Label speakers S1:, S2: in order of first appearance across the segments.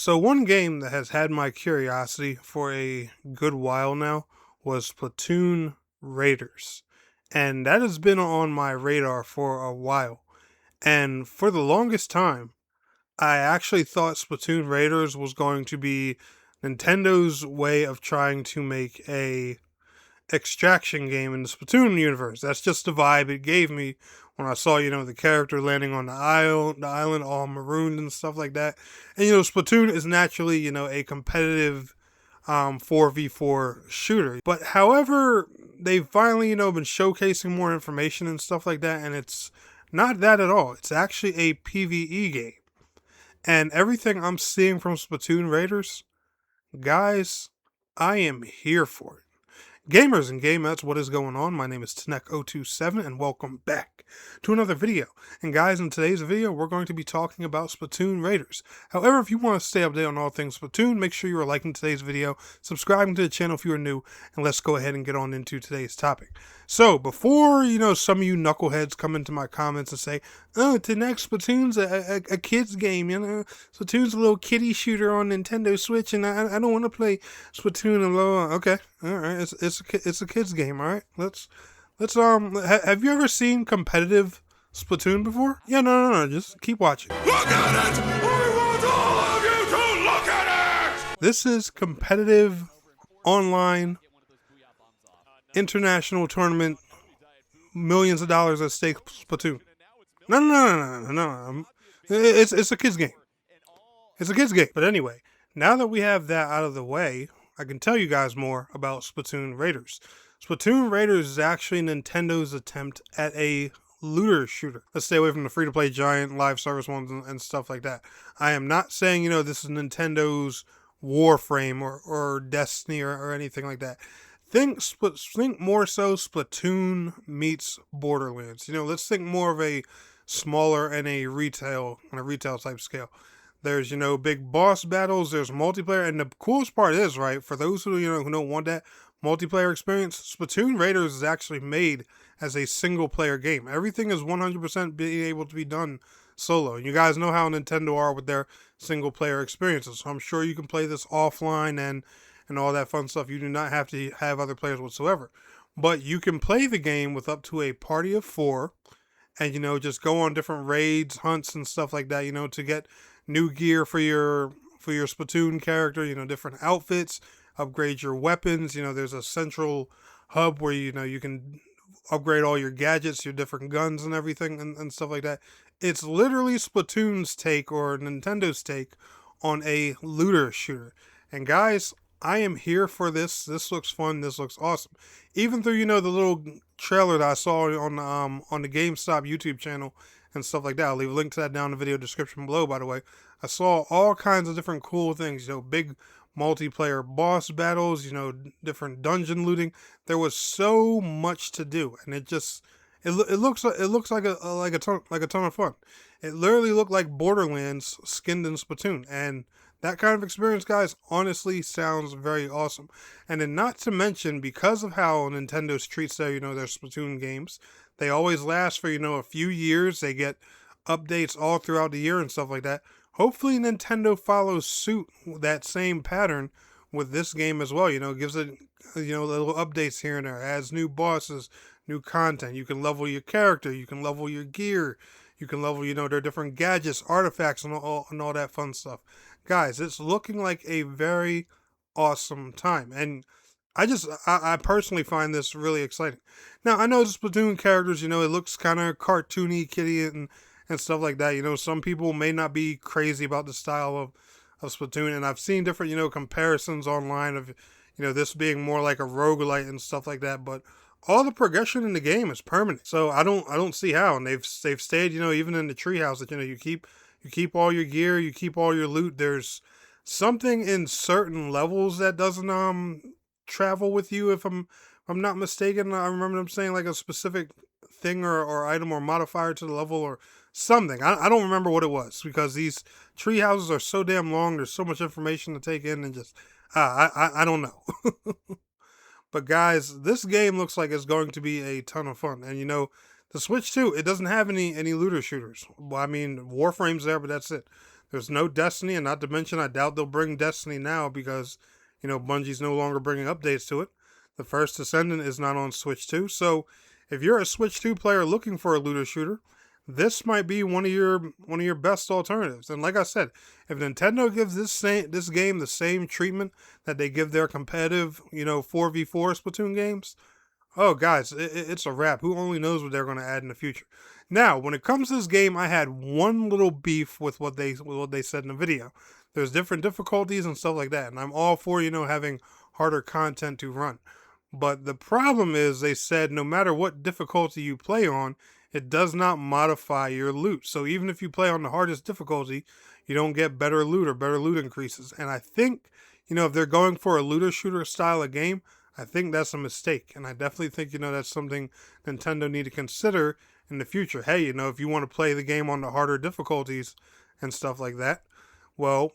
S1: So one game that has had my curiosity for a good while now was Splatoon Raiders. And that has been on my radar for a while. And for the longest time, I actually thought Splatoon Raiders was going to be Nintendo's way of trying to make a extraction game in the Splatoon universe. That's just the vibe it gave me when I saw, the character landing on the island all marooned and stuff like that. And Splatoon is naturally, a competitive 4v4 shooter. But however, they've finally, been showcasing more information and stuff like that, and it's not that at all. It's actually a PvE game. And everything I'm seeing from Splatoon Raiders, guys, I am here for it. Gamers and gamettes, what is going on? My name is Tanek027 and welcome back to another video. And guys, in today's video, we're going to be talking about Splatoon Raiders. However, if you want to stay updated on all things Splatoon, make sure you are liking today's video, subscribing to the channel if you are new, and let's go ahead and get on into today's topic. So, before, some of you knuckleheads come into my comments and say, oh, Tanek, Splatoon's a kid's game, Splatoon's a little kiddie shooter on Nintendo Switch, and I don't want to play Splatoon and blah, blah. Okay, alright, it's a kid's game, alright? Let's have you ever seen competitive Splatoon before? Yeah, no, just keep watching. Look at it! I want all of you to look at it! This is competitive, online, international tournament, millions of dollars at stake Splatoon. No. It's a kid's game. It's a kid's game. But anyway, now that we have that out of the way, I can tell you guys more about Splatoon Raiders. Splatoon Raiders is actually Nintendo's attempt at a looter shooter. Let's stay away from the free-to-play giant live service ones and stuff like that. I am not saying, this is Nintendo's Warframe or Destiny or anything like that. Think more so Splatoon meets Borderlands. Let's think more of a smaller and a retail type scale. There's, big boss battles, there's multiplayer, and the coolest part is, right, for those who, who don't want that multiplayer experience, Splatoon Raiders is actually made as a single player game. Everything is 100% being able to be done solo. And you guys know how Nintendo are with their single player experiences. So I'm sure you can play this offline and all that fun stuff. You do not have to have other players whatsoever. But you can play the game with up to a party of 4 and, just go on different raids, hunts, and stuff like that, to get new gear for your Splatoon character, different outfits, upgrade your weapons. There's a central hub where, you can upgrade all your gadgets, your different guns and everything and stuff like that. It's literally Splatoon's take or Nintendo's take on a looter shooter. And guys, I am here for this. This looks fun. This looks awesome. Even through, the little trailer that I saw on the GameStop YouTube channel and stuff like that. I'll leave a link to that down in the video description below, by the way. I saw all kinds of different cool things, big multiplayer boss battles, different dungeon looting. There was so much to do, and it looks like a ton of fun. It literally looked like Borderlands skinned in Splatoon, and that kind of experience, guys, honestly sounds very awesome. And then not to mention, because of how Nintendo treats their, their Splatoon games, they always last for, a few years. They get updates all throughout the year and stuff like that. Hopefully Nintendo follows suit that same pattern with this game as well. Gives it, little updates here and there, adds new bosses, new content. You can level your character, you can level your gear, you can level, their different gadgets, artifacts, and all that fun stuff. Guys, it's looking like a very awesome time. And I personally find this really exciting. Now, I know the Splatoon characters, it looks kind of cartoony, kitty, and stuff like that. Some people may not be crazy about the style of Splatoon, and I've seen different, comparisons online of, this being more like a roguelite and stuff like that, but all the progression in the game is permanent. So I don't see how, and they've stayed, even in the treehouse that, you keep all your gear, you keep all your loot. There's something in certain levels that doesn't travel with you, if I'm not mistaken. I remember them saying like a specific thing or item or modifier to the level or something. I don't remember what it was, because these tree houses are so damn long. There's so much information to take in, and just I don't know. But guys, this game looks like it's going to be a ton of fun. And the Switch too, it doesn't have any looter shooters. Well, I mean, Warframe's there, but that's it. There's no Destiny, and not to mention, I doubt they'll bring Destiny now because, Bungie's no longer bringing updates to it. The First Descendant is not on Switch 2, so if you're a Switch 2 player looking for a looter shooter, this might be one of your best alternatives. And like I said, if Nintendo gives this game the same treatment that they give their competitive, 4v4 Splatoon games, oh, guys, it's a wrap. Who only knows what they're going to add in the future? Now, when it comes to this game, I had one little beef with what they said in the video. There's different difficulties and stuff like that, and I'm all for having harder content to run. But the problem is they said no matter what difficulty you play on, it does not modify your loot. So even if you play on the hardest difficulty, you don't get better loot or better loot increases. And I think, if they're going for a looter shooter style of game, I think that's a mistake. And I definitely think, that's something Nintendo need to consider in the future. Hey, if you want to play the game on the harder difficulties and stuff like that, well,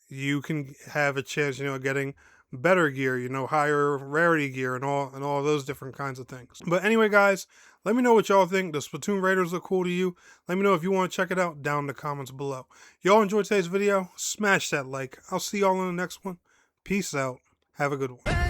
S1: you can have a chance, getting better gear, higher rarity gear and all those different kinds of things. But anyway, guys, let me know what y'all think. Does Splatoon Raiders look cool to you? Let me know if you want to check it out down in the comments below. Y'all enjoyed today's video? Smash that like. I'll see y'all in the next one. Peace out. Have a good one.